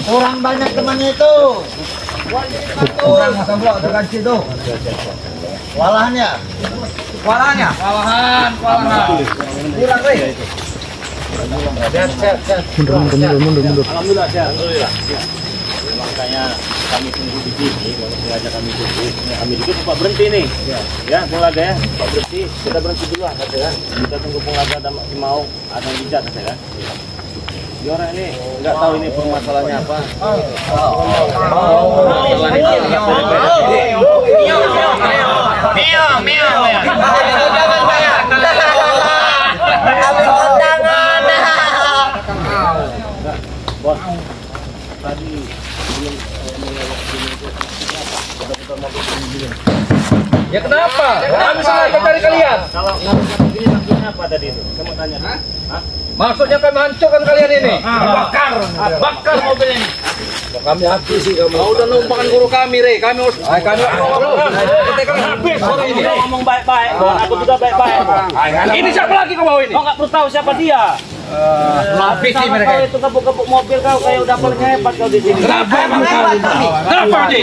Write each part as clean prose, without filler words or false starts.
Kurang banyak temannya itu. Kurang sebelah dengan situ. Walahannya. Walahan. Kurang deh. Mundur. Alhamdulillah sehat. Makanya kami tunggu di sini, kalau sengaja kami tunggu. Kami dikit Pak berhenti nih. Ya, Punglaga ya. Pak berhenti, kita berhenti dulu kan. Kita tunggu Punglaga ada mau ada yang bicara kan. Di orang ini nggak tahu ini permasalahannya apa. Bos, tadi belum melewat sini itu betul-betul mau begini. Ya kenapa? Kami sengaja cari kalian. Kalau nggak begini maksudnya apa tadi itu? Saya mau tanya. Hah? Maksudnya kami hancurkan kalian ini. Bakar mobil ini. Kami habisi kamu. Kau udah numpangkan guru kami, Re. Kami harus kita kan habis sore ini. Ngomong baik-baik. Aku juga baik-baik. Ini siapa lagi kau bawa ini? Kau nggak perlu tahu siapa dia. Habisi mereka. Kau itu kebuk-kebuk mobil kau kayak udah paling hebat kau di sini. Kenapa emang kami? Kenapa ini?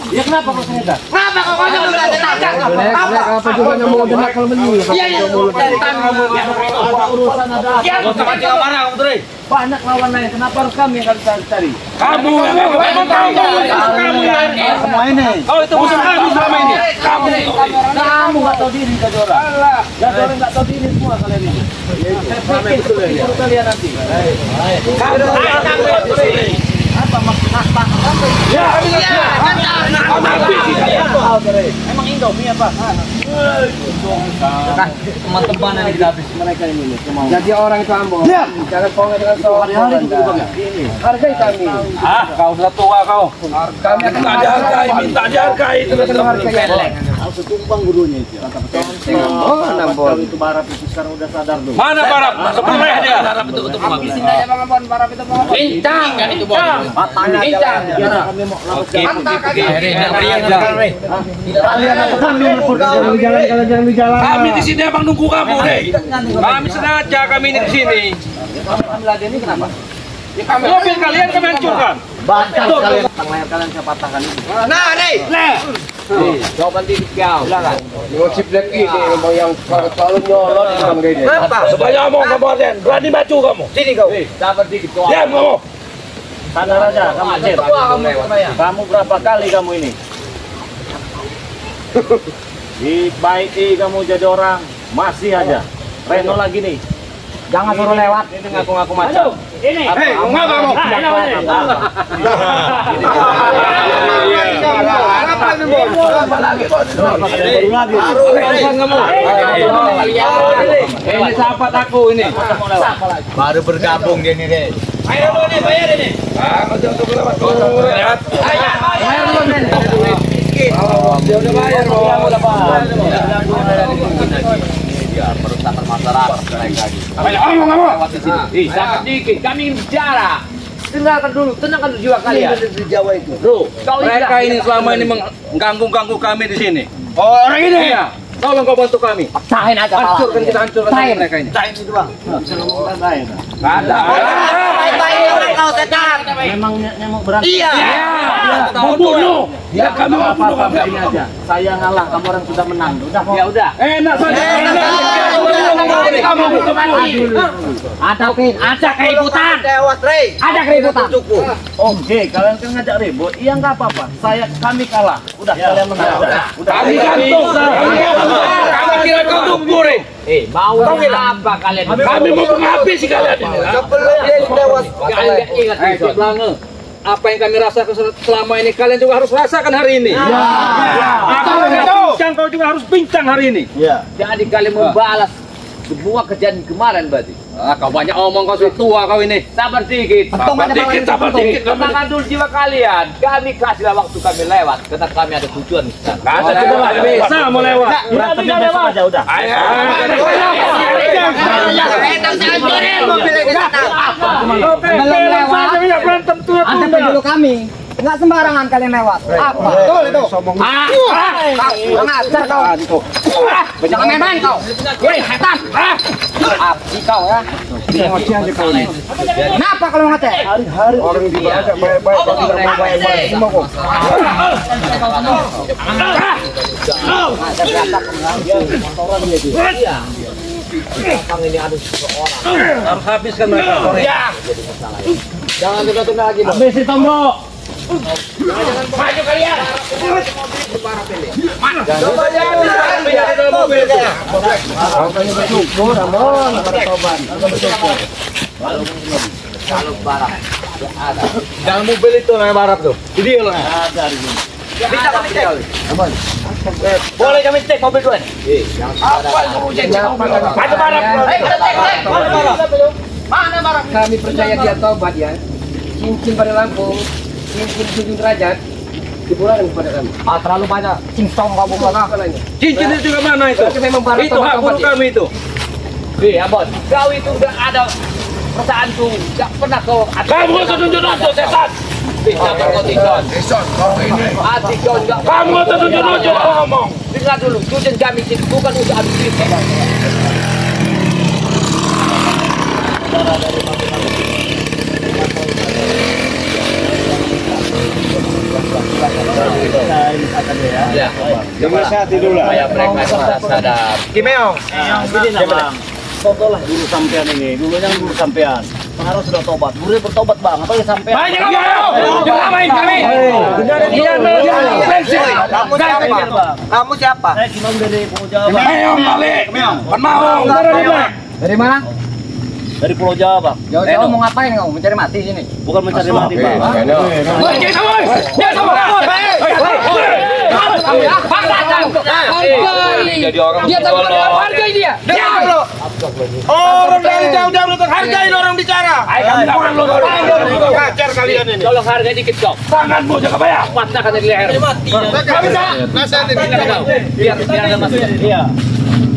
Ya kenapa kau sengaja? Kenapa kau jangan tanya? Apa juga yang mau denak kalau menyu? Iya. Urusan ada. Kau tak kacau marah kamu, Re. Banyak lawan lain. Kenapa harus kami yang harus cari? Kamu emang kamu ya. Semua ini. Kau itu musuh kami selama ini. Kamu nggak tahu diri Jadora. Jadora nggak tahu diri semua kalian ini. Saya pikir kalian nanti. Apa maksud apa? Ya, Emang Indomie apa? Teman-teman yang kita habis Mereka ini Jadi orang itu ambo. Jangan bohong dengan hari-hari Hargai kami. kau sudah tua kau. Kami akan dihargai, minta dihargai terus hargai. harus tumpang gurunya itu. Oh, nambol. Itu Barap itu sekarang udah sadar tuh. Mana Barap? Sebelah dia. Habisin aja Bang Ambon, Barap itu Bang Ambon. Bincang kan itu bos. Matanya Bincang. kami mau Jalan. Kami di sini abang nunggu kamu deh. Kami sengaja kami ini di sini. ini kenapa? Ya, mobil kalian kami hancurkan. Bantah kalian. Layar kalian saya patahkan itu. Nah, nih. Coba titik kau. Ngosip lagi nih yang selalu nyolot dengan gini. Kenapa? Supaya ngomong kamu Arden. Berani maju kamu. Sini kau. Sabar dikit kau. Diam kamu. Sadar aja kamu Cep. Kamu berapa kali kamu ini? Dibaiki kamu jadi orang masih aja. Reno lagi nih. Jangan suruh lewat. Ini ngaku-ngaku macam. Ini. Hei, enggak kamu. Ini sahabat aku ini. Baru bergabung dia nih, deh. Ayo dulu nih, bayar ini. Untuk lewat. Bayar dulu nih. Dia udah bayar, Ya, merusak masyarakat mereka. lewat di sini. Sangat dikit. Kami ingin bicara. Dengarkan dulu, tenangkan jiwa kalian. Di Jawa itu. Bro, mereka ini selama ini mengganggu kami di sini. Oh, orang ini ya. Tolong kau bantu kami. Pecahin aja kepala. Hancurkan kita hancurkan mereka ini. Cain itu bang. Bisa ngomong lain. Ada. Baik-baik kau setan. Memang nyamuk berantem. Iya. Membunuh. Ya kami mau bunuh Apa ini aja. Saya ngalah, kamu orang sudah menang. Udah. Ya udah. Enak saja. Kamu Ada keributan. Tewas, Rey. Ada keributan. Oke, kalian kan ngajak ribut. Iya nggak apa-apa. Kami kalah. Udah kalian menang. Udah. kami gantung. Kami kira kau tumpur. Mau apa kalian? Kami mau menghabisi kalian ini. Sebelum dia tewas. Kalian ingat apa yang kami rasakan selama ini kalian juga harus rasakan hari ini. Kau juga harus pincang hari ini. Iya. Jadi kalian membalas semua kejadian kemarin berarti. Kau banyak omong, kau sudah tua kau ini. Sabar dikit. Sabar dikit. Tenangkan dulu jiwa kalian. Kami kasihlah waktu kami lewat karena kami ada tujuan. Kita bisa mau lewat. Berantemnya besok aja udah. Ayo. Belum lewat. Anda penduduk kami. Enggak sembarangan kalian lewat. Apa? Betul itu. Ngajar kau. Jangan main-main kau. Woi, setan. Abdi kau ya. Ngoceh aja kau ini. Kenapa kalau ngoceh? Hari-hari orang di bawah baik-baik, kau tidak mau baik-baik semua kok. Harus habiskan mereka. Jangan tunda-tunda lagi. Habis si Tombo. Maju kalian. Coba jangan biar dalam mobil. Kalau barang ada. Dalam mobil itu namanya barap tuh. Jadi lo. Bisa kami cek. Boleh kami cek mobil tuan. Apa kamu cek? Maju barang. Mana barang? Kami percaya dia taubat ya. Cincin pada Lampung, cincin 7 derajat dibulan kepada kami. Terlalu banyak. Cincong kamu mana? Cincin itu juga mana itu? Tapi memang barang Itu hak guru kami itu. Ambon, kau itu udah ada perasaan tuh, nggak pernah kau. Kamu nggak tunjuk-tunjuk setan. Bisa kau tinggal. Hati kau nggak. Kamu nggak tunjuk-tunjuk ngomong. Dengar dulu, tujuan kami sini bukan untuk habis itu. Ya, Coba hati dulu lah. supaya mereka sadar. Kimeong. Ini nama. Contohlah guru sampean ini. Dulunya guru sampean. Pengaruh sudah tobat. Guru bertobat bang. Apalagi sampean. Banyak apa? Jangan main kami. Iya, Kamu siapa? Kamu siapa? Saya cuma dari Pulau Jawa. Meong balik. Kan mau. Dari mana? Dari Pulau Jawa bang. Jauh-jauh mau ngapain kau? Mencari mati sini. Bukan mencari mati bang. Woi, jangan sama. Jangan sama. Kamu ya? Jadi orang Dia tak boleh hargai dia. Orang dari jauh-jauh datang hargain orang bicara. Ayo kamu lawan lu. Ngajar kalian ini. Tolong hargai dikit kau. Tanganmu jaga bayar. Patahkan dari leher. Gak bisa. Biar ada masuk. Iya.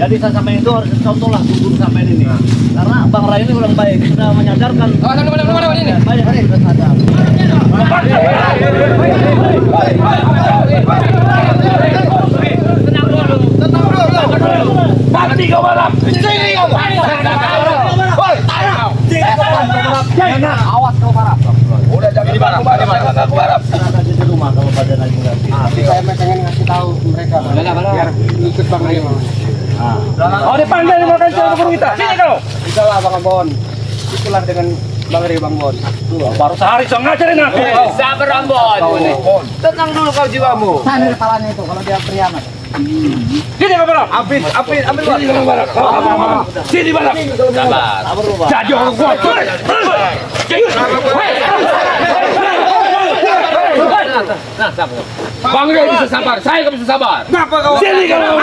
Jadi saya sampai itu harus contohlah guru sampai ini. Karena Bang Rai ini orang baik. Sudah menyadarkan. Mana ini? Banyak hari sudah sadar. Mati kau balap. Sini kau. Awas kau parah. Udah jangan barap. Aku barap. Di rumah kalau pada lagi ngerti. Saya pengen ngasih tahu mereka. Biar ikut Bang Rai. Oh, dipanggil makan cara guru kita. Sini kau. Itulah Bang Bon. Itulah dengan Bang Rai Bang Bon. Baru sehari so ngajarin aku. Sabar Ambon. Tenang dulu kau jiwamu. Sana kepalanya itu kalau dia priamat. Sini kau balap. Ambil sini kau balap. Sini balap. Sabar. Sabar lu bang. Jadi orang kuat. Nah, sabar. Bang Rai bisa sabar. Saya nggak bisa sabar. Kenapa kau? Sini kau.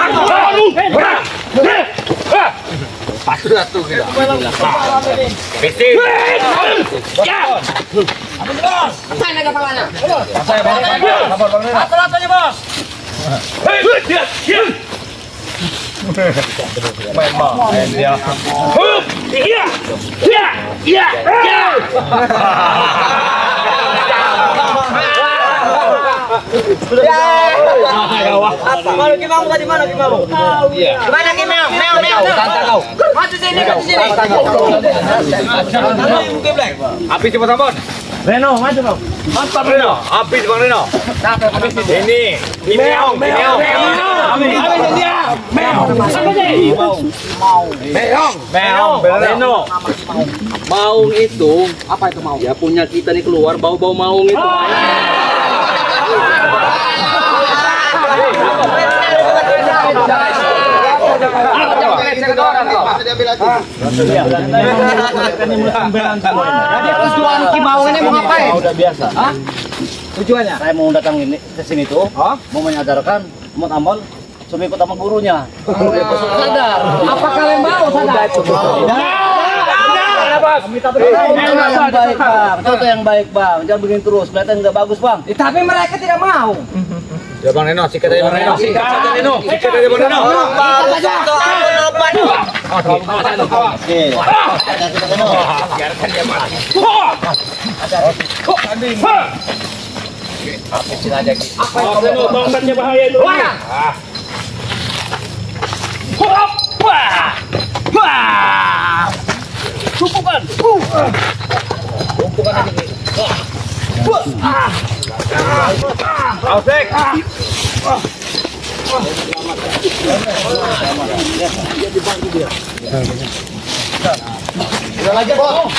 Sudah tuh kita. Besi. Sana kepalanya. Apa-apanya bos? Main dia. Iya. Mana Kimau tadi mana Kimau? Mana Kimau? Meo. Tantang kau. Maju sini. Api cepat Ambon. Reno, maju kau. Mantap Reno. Api Bang Reno. Ini Meong. Reno. Maung itu apa itu maung? Ya punya kita nih keluar bau-bau maung itu. Jadi tujuan Kimau ini mau ngapain? Udah biasa. Tujuannya? Saya mau datang ini ke sini tuh, mau menyadarkan umat Ambon suruh ikut sama gurunya. Sadar. Apa kalian mau sadar? Yang baik bang, contoh yang baik bang, jangan begini terus, kelihatan nggak bagus bang. Tapi mereka tidak mau. Ya Bang Neno, sikat aja Bang Neno. Sikat saja Neno. Sikat aja Bang Neno. Biarkan dia mati. Habisin aja gitu. Neno, tongkatnya bahaya itu. Tumpukan. Tumpukan aja gitu. Ausek. Udah lagi, Bon.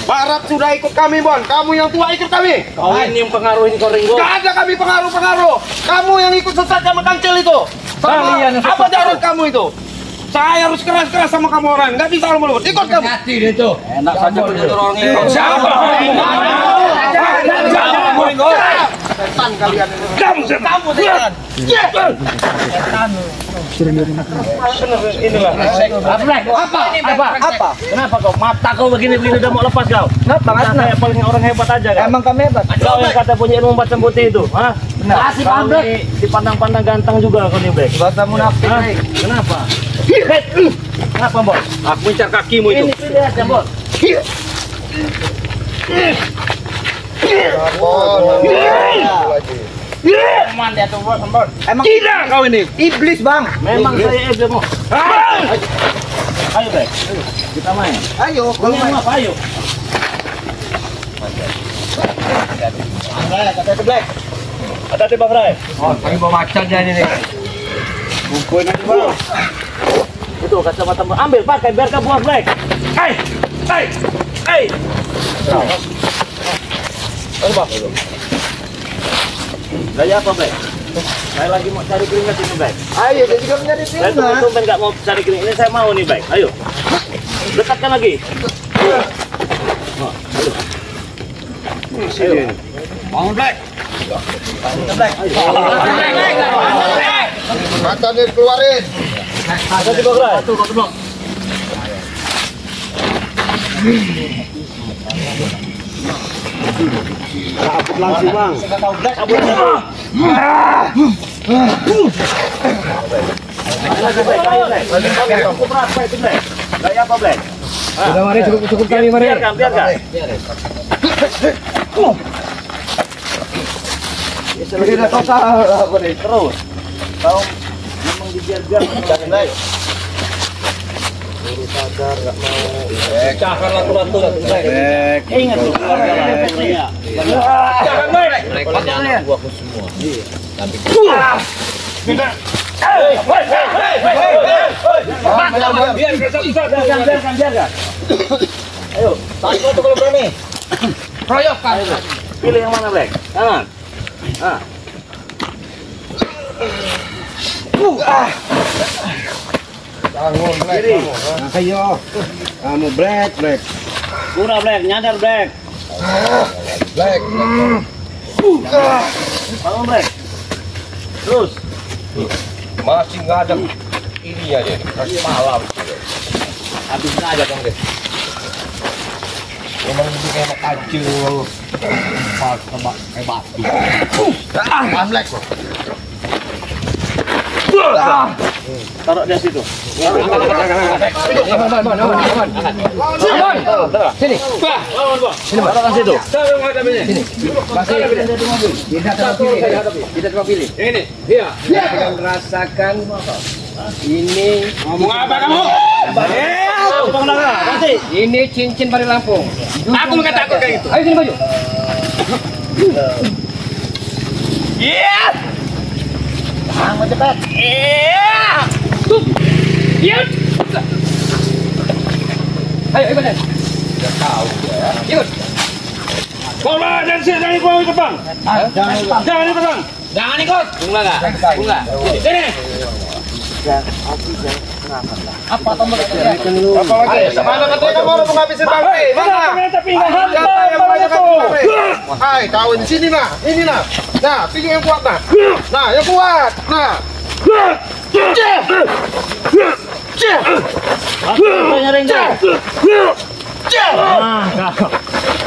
Barat sudah ikut kami, Bon. Kamu yang tua ikut kami. Kau ini yang pengaruhin kau Ringo. Gak ada kami pengaruh-pengaruh. Kamu yang ikut sesat sama Kancil itu. Kalian yang Apa jarod kamu itu? Saya harus keras-keras sama kamu orang. Gak bisa lembut. Ikut kamu. Hati dia tuh. Enak saja menyerang ini. Siapa? Setan kalian ini. Kamu setan. Apa? Kenapa kau? Mata kau begini-begini udah mau lepas kau? Kenapa? Saya paling orang hebat aja kan? Emang kamu hebat? Kau yang kata punya ilmu macam putih itu, hah? Benar. Kau dipandang-pandang ganteng juga kau nih, Black. Bahasa munafik, Black. Kenapa? Kenapa, Bos? Aku incar kakimu itu. Ini pilih aja, Bos. Emang gila kau ini. Iblis, Bang. Memang saya iblis mau. Ayo, Black. Kita main. Ayo, Kalau main apa? Ayo. kata Black. Hati-hati, Bang Ray. Oh, kami bawa macan aja nih. Kumpulin aja, Bang. Itu kacamata ambil pakai biar kau buang, Black. Hey. Gaya apa, Black? Saya lagi mau cari keringat ini, Black. Ayo, dia juga mencari Saya keringat. tuh nggak mau cari keringat ini, saya mau nih, Black. Ayo. Dekatkan lagi. Ayo. Bangun, Black. Mata dia keluarin. Hati-hati, Bang Ray. Cabut langsung, Bang. Cabut aja, Bang. Ayo, Black. Cukup berat, Black, itu, Black. Gaya apa, Black? Udah mari cukup kali mari. Biarkan. Tidak total apa nih? Terus. Kau memang dibiar-biar jangan Black. Baru sadar nggak mau. Cakar latu-latu. Ingat tuh keluarga saya. Jangan, Black. Mereka nyamuk aku semua. Tapi Biarkan. Ayo, takut tuh kalau berani. Royokkan. Pilih yang mana, Black? Kanan. Bangun, Black. Kiri. Ayo. Kamu Black. Kurang, Black. Nyadar, Black. Black. Bangun, Black. Terus. Masih nggak ada ini aja, kasih malam. habisnya aja Bang deh. Emang ini kayak kacil. Pas tebak kayak batu. Amlek kok. Taruh di situ. Sini. Sini, Pak. Taruh di situ. Kita coba pilih. Ini. Iya. Kita merasakan ini. Ngomong apa kamu? Bang Naga, kasih. Ini cincin Pari Lampung. Aku nggak takut kayak gitu. Ayo sini maju. Iya. Bang, cepat. Iya. Iya. Ayo ikut. Udah tahu ya. Ikut. Bola dan jangan ikut ke Bang. Jangan ikut Bang. Jangan ikut. Bunga enggak? Bunga. Sini. Apa tombol itu? Apa lagi? Mana katanya kamu mau ngabisin bangke? Mana? Tapi enggak Siapa yang banyak bangke? Hai, tahu di sini nah. Ini nah. Nah, tinggi yang kuat nah. Nah, yang kuat. Nah. Tanya Rengga. Nah,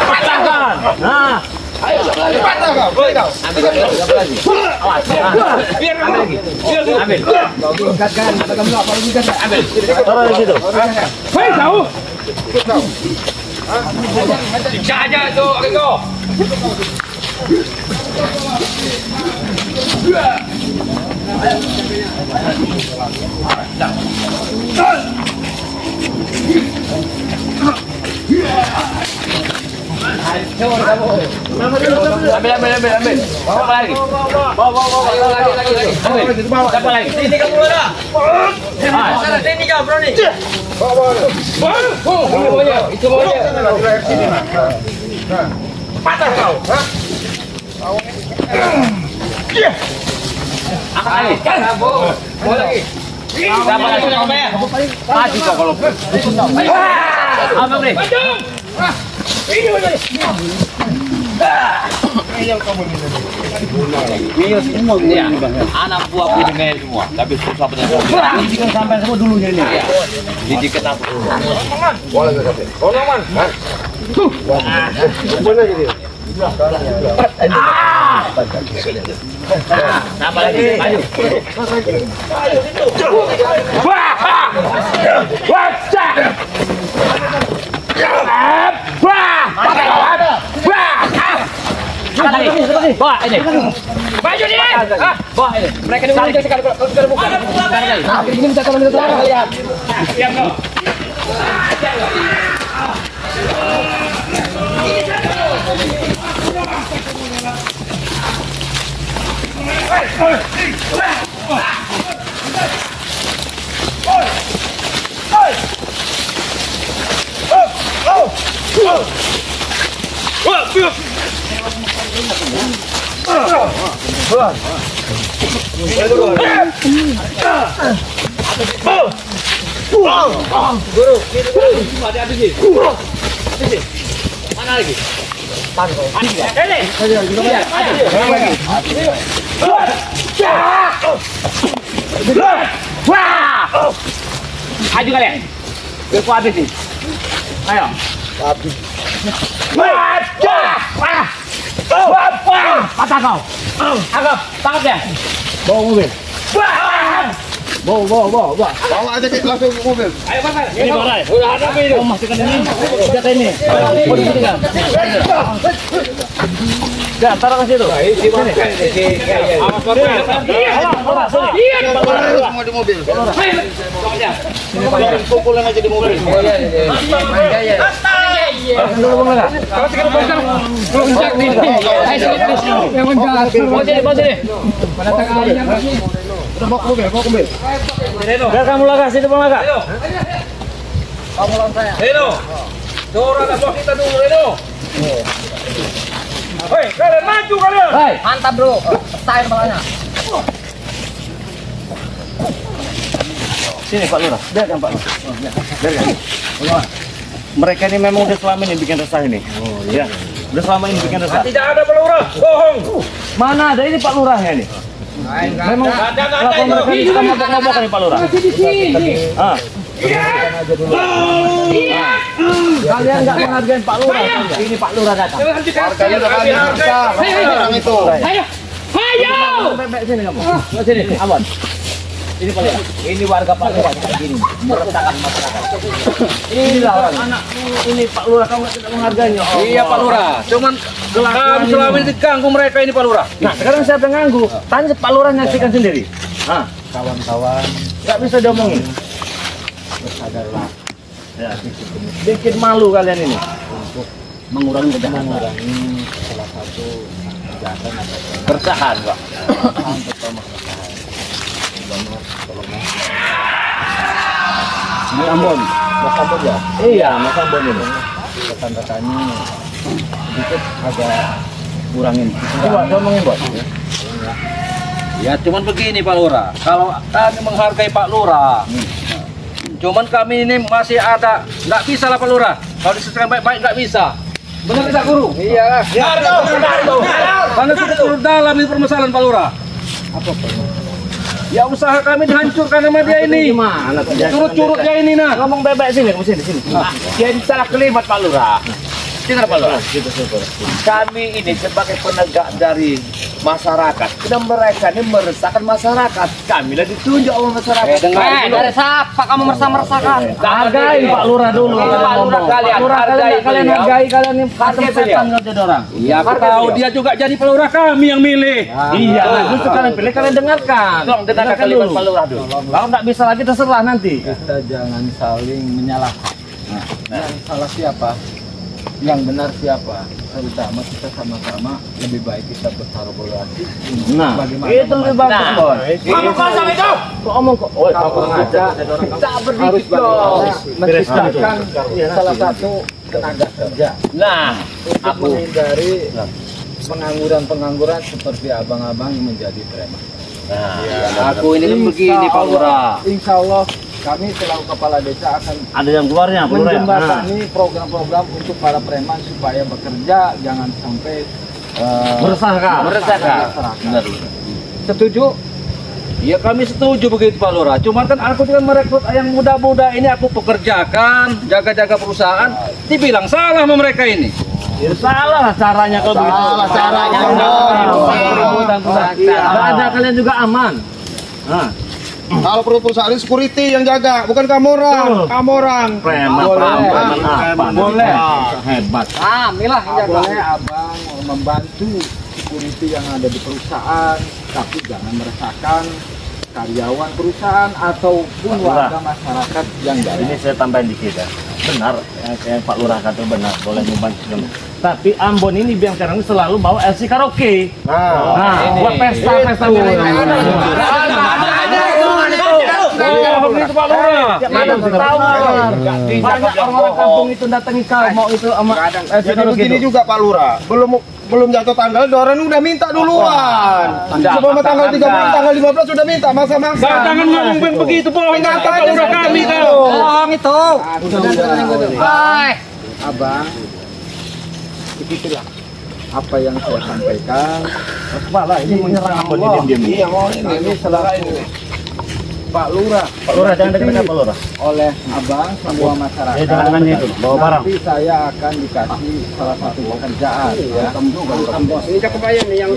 patahkan. Nah, Ayo, patah kau, boleh kau. Ambil lagi. Awas. Biar ambil lagi. Ambil. Ikatkan, kata kamu apa lagi kan? Ambil. Taruh di situ. Hei, kau. Siksa aja tuh, Riko. Ambil. Bawa lagi. Bawa lagi. Ambil. Siapa lagi? Ini kamu ada. Ini kamu bro nih. Bawa. Itu bawanya. Patah kau. Angkat lagi. Bawa lagi. Siapa lagi? Mati kau kalau. Abang nih. Ini anak buahku di Mel semua, tapi susah benar. Ini kan sampai semua dulunya ini. Jadi kenapa? Boleh nggak tapi? Tolongan. Boleh jadi. Apa lagi? Maju. Wah! Bawa ini. Maju nih. Bawa ini. Mereka ini udah sekali kalau buka. Ini minta tolong lihat. Siap kau. Guru, ada habis. Mana lagi? Ini. Aju kalian. Biar ku habis nih. Ayo. Habis. Patah kau. Anggap, tangkap dia. Bawa mobil. Bawa. Bawa aja ke langsung ke mobil. Ayo pasang. Ini barai. Udah ada ini. Oh, masukkan ini. Jatah ini. Ya, taruh ke situ. Semua di mobil. Kumpulin aja di mobil. Bawa ke mobil. Biar kamu laga, situ Bang Laga. Reno, dorong anak buah kita dulu, Reno. Hei, kalian maju kalian. Hei, mantap bro. Style balanya. Sini Pak Lurah, biarkan Pak Lurah. Biarkan. Mereka ini memang udah selama ini bikin resah ini. Oh iya. Udah selama ini bikin resah. Tidak ada Pak Lurah, bohong. Mana ada ini Pak Lurahnya ini? Memang kalau mereka ini suka mabok-mabokan nih Pak Lurah. Kalian nggak menghargai Pak Lurah. Ini Pak Lurah datang. Harganya udah kali orang itu. Ayo. Bebek sini kamu. Sini, Abon. Ini Pak Lurah. Ini warga Pak Lurah kayak gini. Meresahkan masyarakat. Inilah orang. Anak ini Pak Lurah kamu tidak menghargainya. Iya Pak Lurah, cuman kami selama ini diganggu mereka ini Pak Lurah. Nah sekarang siapa yang nganggu? Tanya Pak Lurah nyaksikan sendiri. Kawan-kawan nggak bisa diomongin. Bersadarlah. Ya, bikin malu kalian ini. Untuk mengurangi kejahatan. Mengurangi salah satu kejahatan atau keresahan, Pak. Mas Ambon ya? Iya, Mas Ambon ini. Rekan-rekannya sedikit agak kurangin. Coba ngomongin Bos. Ya cuman begini Pak Lurah, kalau kami menghargai Pak Lurah, cuman kami ini masih ada, nggak bisa lah Pak Lurah. Kalau diselesaikan baik-baik nggak bisa. Benar tidak Guru? Iya. Karena sudah turun dalam ini permasalahan Pak Lurah. Apa Ya usaha kami dihancurkan sama dia ini. Gimana? Curut-curutnya ini nah. Ngomong bebek sini, kamu sini. Jadi salah kelimat Pak Lurah. Dengar Pak Lurah. Kami ini sebagai penegak dari masyarakat. Dan mereka ini meresahkan masyarakat. Kami lah ditunjuk oleh masyarakat. Dari siapa kamu meresah-meresahkan? Hargai Pak Lurah dulu. Pak Lurah kalian. Kalian hargai kalian yang Hargai setan kalau jadi orang. Iya, aku tahu dia juga jadi Pak Lurah kami yang milih. Iya, justru kalian pilih, kalian dengarkan. Tolong dengarkan kalimat Pak Lurah dulu. Kalau nggak bisa lagi terserah nanti. Kita jangan saling menyalahkan. Yang salah siapa? Yang benar siapa? Terutama kita sama-sama lebih baik kita berkolaborasi. Nah, Bagaimana itu lebih bagus, Boy. Kamu kosong itu. Kok omong kok? Oh, Kalau ada Tak harus berdikit dong. menciptakan salah satu tenaga kerja Nah, untuk menghindari pengangguran seperti abang-abang yang menjadi preman. Aku ini kan begini Pak Lurah. Insya Allah kami selaku kepala desa akan Ada yang keluarnya, menjembatani program-program untuk para preman supaya bekerja, jangan sampai Meresahkan. masyarakat. Setuju? Iya kami setuju begitu Pak Lurah. Cuman kan aku juga merekrut yang muda-muda ini aku pekerjakan, jaga-jaga perusahaan. Dibilang salah sama mereka ini. Ya, salah caranya kalau begitu. Salah caranya. Nggak ada kalian juga aman. Nah, Kalau perusahaan ini security yang jaga, bukan kamu orang. Preman, boleh. Hebat. Milah yang jaga. Boleh abang membantu security yang ada di perusahaan, tapi jangan meresahkan karyawan perusahaan ataupun warga masyarakat yang dari. Ini saya tambahin dikit ya. Benar, yang Pak Lurah kata benar, boleh membantu. Tapi Ambon ini biang sekarang selalu bawa LC karaoke. Nah, buat pesta-pesta Itu Pak Lurah. Mana tahu? Banyak orang-orang kampung itu datangi kau mau itu sama Jadi begini juga Pak Lurah, belum jatuh tanggal, orang udah minta duluan. Sebelum tanggal 30, tanggal 15 sudah minta masa-masa. Jangan ngomong begitu, bohong. Pak Lurah kami kau. Bohong itu. Abang, begitulah apa yang saya sampaikan. Kepala ini menyerang Ambon diam-diam. Iya, mau ini Selaku Pak Lurah, Jangan dekat Pak Lurah. oleh abang semua masyarakat. Jangan tangannya itu, bawa barang. Nanti saya akan dikasih salah satu pekerjaan ya. ini kebayang nih yang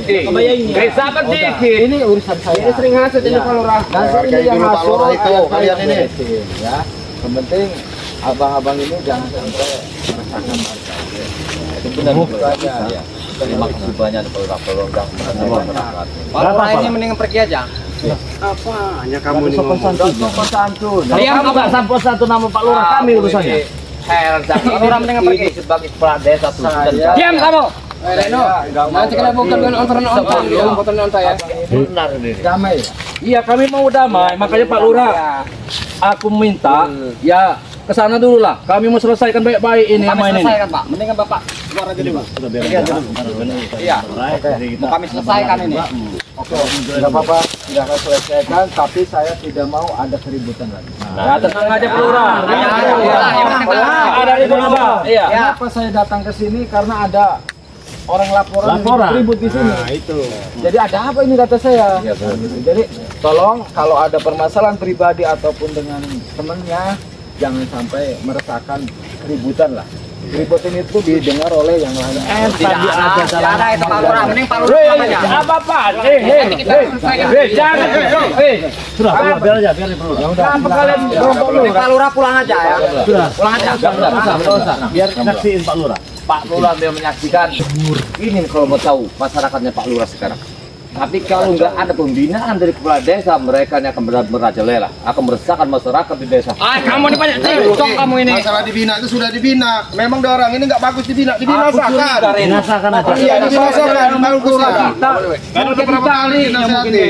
sabar dikit. Ini urusan saya. Ini sering hasut ini Pak Lurah. Nanti Hargai ini yang dulu Pak hasut Lurah itu, saya kalian ini. beresin, ya. Yang penting abang-abang ini jangan sampai merasakan marka. Itu benar itu aja ya. Terima kasih banyak Pak Lurah. Pak Lurah ini mending pergi aja. Sopan santun. Diam kamu nggak sampun satu nama Pak Lurah kami urusannya. Heran Pak Lurah mending pergi. sebagai kepala desa Saya- Diam kamu. Nanti kena bukan nonton ya. benar ini. damai. Iya kami mau damai, makanya Pak Lurah. Aku minta ya ke sana dulu lah. Kami mau selesaikan baik-baik ini Kami sama ini. selesaikan Pak. Mendingan Bapak keluar aja dulu. Iya. Mau kami selesaikan ini. Oke, tidak apa-apa, tidak akan selesaikan, tapi saya tidak mau ada keributan lagi. Ya tenang aja Pak Lurah. Ada di apa? Iya. Kenapa saya datang ke sini? Karena ada orang laporan ribut di sini. Jadi ada apa ini kata saya? Jadi tolong kalau ada permasalahan pribadi ataupun dengan temannya, jangan sampai meresahkan keributan lah. Keributan itu didengar oleh yang lain. Tidak ada itu Pak Lurah. Mending Pak Lurah aja. Apa-apa? Jangan. Sudah, biar aja, biar Pak Lurah. Kenapa kalian rombong Mending Pak Lurah pulang aja ya. Pulang aja. Biar saksiin Pak Lurah. Pak Lurah yang menyaksikan ini kalau mau tahu masyarakatnya Pak Lurah sekarang. Tapi kalau nggak ada pembinaan dari kepala desa, mereka ini akan merajalela, akan meresahkan masyarakat di desa. Kamu ini banyak cocok kamu ini. Masalah dibina itu sudah dibina. Memang orang ini nggak bagus dibinasakan. Binasakan aja. Iya, dibinasakan. Bagusnya. Kalau kita kali Dinasihati.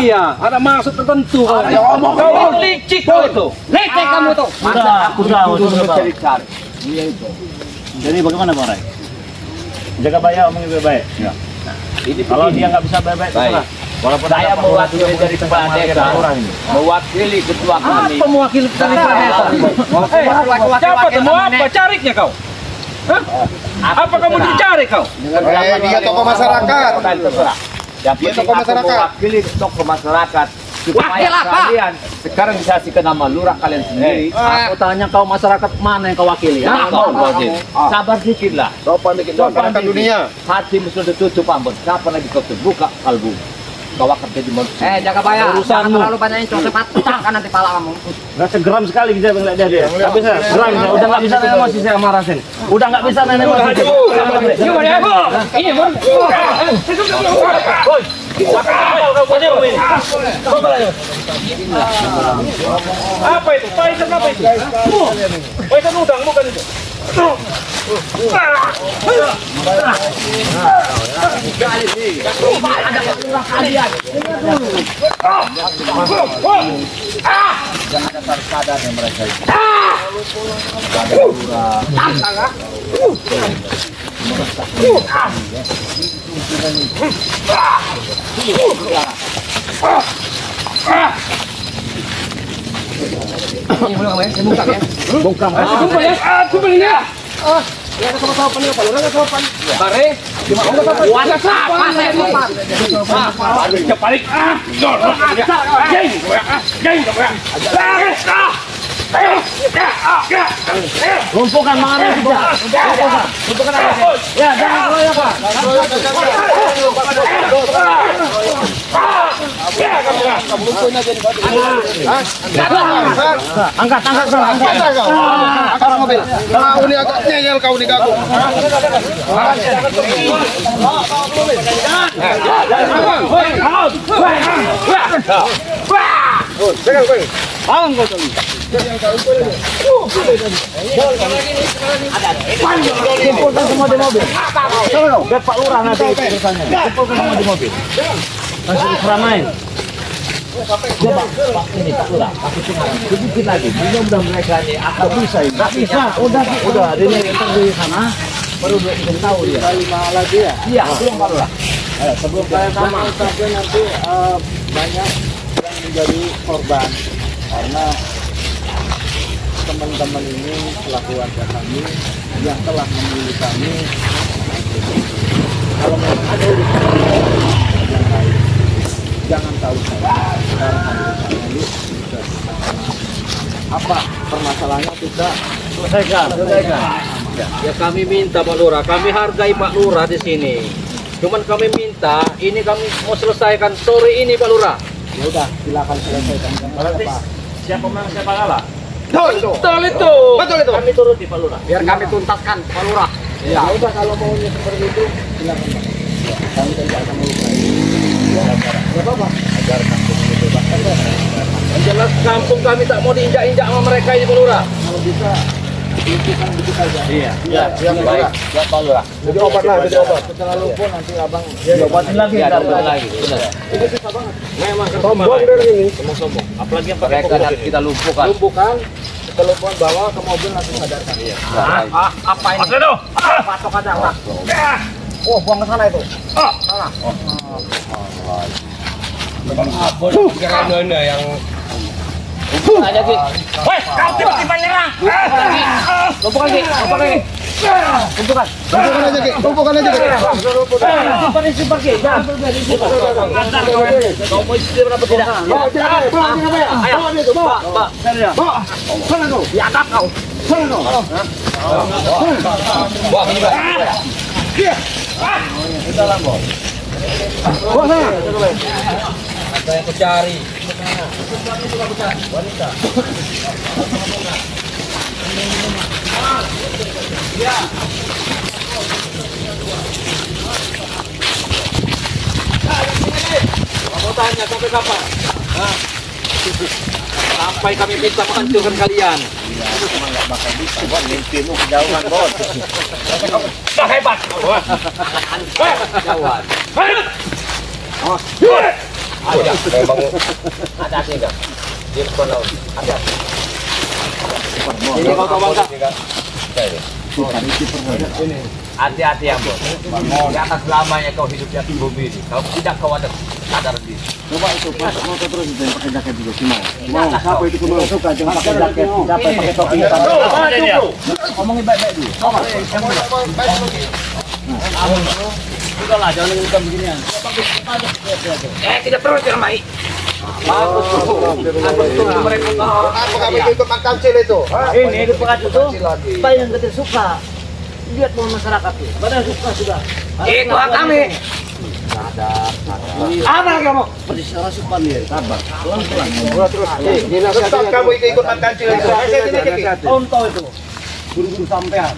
Iya, ada maksud tertentu. Kau licik kau itu. Leceh kamu tuh. Aku tahu. Mencari-cari. Jadi bagaimana Pak Rai? Jaga baik, omongin baik. Ya. Kalau dia nggak bisa baik-baik, terserah. Walaupun Saya mewakili dari kepala desa, mewakili ketua kami. Apa mewakili dari desa? Siapa temu apa? Cariknya kau? Hah? Apa kamu dicari kau? Dia tokoh masyarakat. Terserah. Yang Dia penting tokoh aku masyarakat. mewakili tokoh masyarakat. supaya kalian sekarang disasikan nama lurah kalian sendiri. Aku tanya kau masyarakat mana yang kau wakili? Kau wakil. Sabar dikit lah. Sopan dikit masyarakat dunia. Hatimu sudah tutup Ambon. Kapan lagi kau terbuka kalbu? Kau akan jadi manusia. Jaga bayar. Urusanmu. Jangan terlalu banyak itu cepat pecahkan nanti pala kamu. Rasa geram sekali kita melihat dia. Nggak bisa, geram. Udah nggak bisa main emosi saya sama Rasen. Udah nggak bisa main emosi. Apa itu? Paisan apa itu? Paisan udang bukan itu? Jangan ada sadarnya mereka itu. Ini belum ya, saya buka ya. Bongkam. Bare, Lumpuhkan mana sudah. Lumpuhkan apa? Ya, jangan keroyok Pak. Angkat kau. Angkat mobil. Kau ini agak nyengel kau nih kaku. Kumpulkan semua di mobil. Biar Pak Lurah nanti urusannya. Kumpulkan semua di mobil. Masih keramaian. Pak ini Pak Lurah, aku cuma sedikit lagi. Mudah-mudahan mereka ini akan bisa. Nggak bisa. Udah. Dia di sana. Baru dia tahu dia. Lagi ya. Iya, belum Pak Lurah. Sebelum saya sama sampai nanti banyak yang menjadi korban karena teman-teman ini selaku warga kami yang telah memilih kami. Kalau memang ada urusan yang lain, jangan tahu saya. Sekarang ada urusannya sudah. Apa permasalahannya kita Selesaikan. Ya kami minta Pak Lurah, kami hargai Pak Lurah di sini. Cuman kami minta, ini kami mau selesaikan sore ini Pak Lurah. ya udah silakan selesaikan. Berarti siapa menang siapa kalah? Betul itu. Kami turuti Pak Lurah. Biar kami tuntaskan Pak Lurah. Ya udah kalau maunya seperti itu silakan Pak. Kami tidak akan melukai. Ya apa-apa. Agar kampung ini bebas. Yang jelas kampung kami tak mau diinjak-injak sama mereka ini Pak Lurah. Kalau bisa lucukan begitu saja. Iya. Ya, baik. Ya, Pak Lurah. Jadi obat lah, jadi obat. Setelah lumpuh nanti abang Diobatin lagi. Ya, obat lagi. Benar. itu susah banget. Memang Sombong dari ini. sombong. Apalagi yang pakai Mereka nanti kita lumpuhkan. Lumpuhkan, kelumpuhan bawa ke mobil nanti sadarkan. Apa ini? Mas Leno. Patok aja lah. Oh, buang ke sana itu. Aja Ki. Woi, kau tiba-tiba nyerang. Lumpuhkan lagi. Tumpukan aja, Ki. Tumpukan aja, Ki. Simpan Ki. Jangan. Kau mau istirahat berapa tidak? Bawa, jangan, bawa, ayo. Bawa dia tuh, bawa. Bawa. Sana kau. Di atas kau. Sana kau. Wah, ini Pak. Bawa sana. Ada yang kucari. Kamu tanya sampai kapan? Hah? Sampai kami minta menghancurkan kalian. Mimpimu kejauhan, Bos. Hebat. Jauhan. Ada. Memang ada sih enggak? Di depan laut. Ada. Ini kau tahu enggak? Hati-hati ya Bos. Tidak akan selamanya kau hidup di atas bumi ini. Kau tidak kau ada sadar diri. Coba itu pasok motor terus itu yang pakai jaket juga Simau. Siapa itu Simau suka jangan pakai jaket, siapa yang pakai topi hitam. Ngomongin baik-baik dulu. Sudahlah, jangan ngomong beginian. Tidak perlu diramai. Bagus tuh. Mereka Apa kamu ikut makan kecil itu? Ini ikut pengacu tuh supaya yang kita suka. Lihat mau masyarakat tuh. Pada suka sudah. Itu hak kami. Apa lagi kamu? Berbicara sopan ya. Sabar. Tetap kamu ikut makan kecil itu. Contoh itu. Guru-guru sampean.